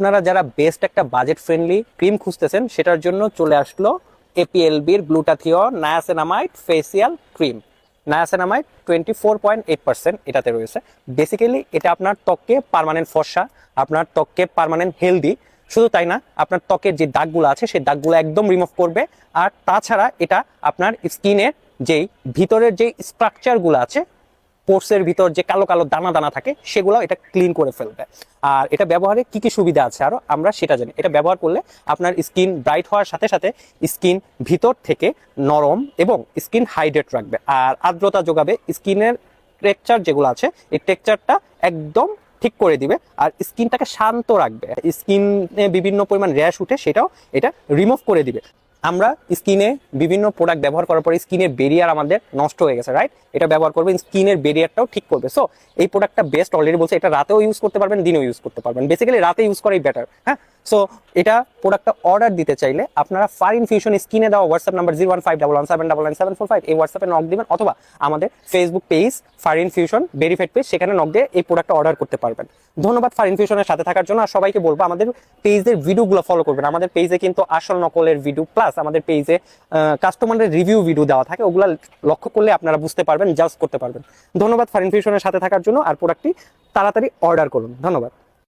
আপনারা যারা বেস্ট একটা বাজেট ফ্রেন্ডলি ক্রিম খুঁজতেছেন সেটার জন্য চলে আসলো এপিএলবির glutathione niacinamide facial cream. Niacinamide 24.8% এটাতে রয়েছে। বেসিক্যালি এটা আপনার ত্বককে পার্মানেন্ট ফর্সা, আপনার ত্বককে পার্মানেন্ট হেলদি, শুধু তাই না, আপনার ত্বকের যে দাগগুলো আছে সেই দাগগুলো একদম রিমুভ করবে। আর তাছাড়া এটা আপনার স্কিনের যেই ভিতরের যে স্ট্রাকচারগুলো আছে, পোর্সের ভিতর যে কালো কালো দানা দানা থাকে সেগুলো এটা ক্লিন করে ফেলবে। আর এটা ব্যবহারে কি কি সুবিধা আছে আরো আমরা সেটা জানি। এটা ব্যবহার করলে আপনার স্কিন ব্রাইট হওয়ার সাথে সাথে স্কিন ভিতর থেকে নরম এবং স্কিন হাইড্রেট রাখবে আর আর্দ্রতা যোগাবে। স্কিনের টেক্সচার যেগুলো আছে এই টেক্সচারটা একদম ঠিক করে দিবে আর স্কিনটাকে শান্ত রাখবে। স্কিনে বিভিন্ন পরিমাণ র্যাশ উঠে সেটাও এটা রিমুভ করে দিবে। আমরা স্কিনে বিভিন্ন প্রোডাক্ট ব্যবহার করার পরে স্কিনের বেরিয়ার আমাদের নষ্ট হয়ে গেছে, রাইট? এটা ব্যবহার করবেন, স্কিনের বেরিয়ারটাও ঠিক করবে। সো এই প্রোডাক্টটা বেস্ট, অলরেডি বলছে। এটা রাতেও ইউজ করতে পারবেন, দিনেও ইউজ করতে পারবেন। বেসিক্যালি রাতে ইউজ করাই বেটার। হ্যাঁ, সো এটা প্রোডাক্টটা অর্ডার দিতে চাইলে আপনারা ফারিন ফিউশন স্ক্রিনে দেওয়া হোয়াটসঅ্যাপ নাম্বার 01511799799 এই হোয়াটসঅ্যাপে নক দিবেন, অথবা আমাদের Facebook page Farin fusion verified page, সেখানে নক দিয়ে এই প্রোডাক্টটা অর্ডার করতে পারবেন। ধন্যবাদ ফারিন ফিউশনের সাথে থাকার জন্য। আর সবাইকে বলবো আমাদের পেজের ভিডিওগুলো ফলো করবেন। আমাদের পেজে কিন্তু আসল নকলের ভিডিও প্লাস আমাদের পেজে কাস্টমারের রিভিউ ভিডিও দেওয়া থাকে, ওগুলো লক্ষ্য করলে আপনারা বুঝতে পারবেন, জাজ করতে পারবেন। ধন্যবাদ ফারিন ফিউশনের সাথে থাকার জন্য। আর প্রোডাক্টটি তাড়াতাড়ি অর্ডার করুন। ধন্যবাদ।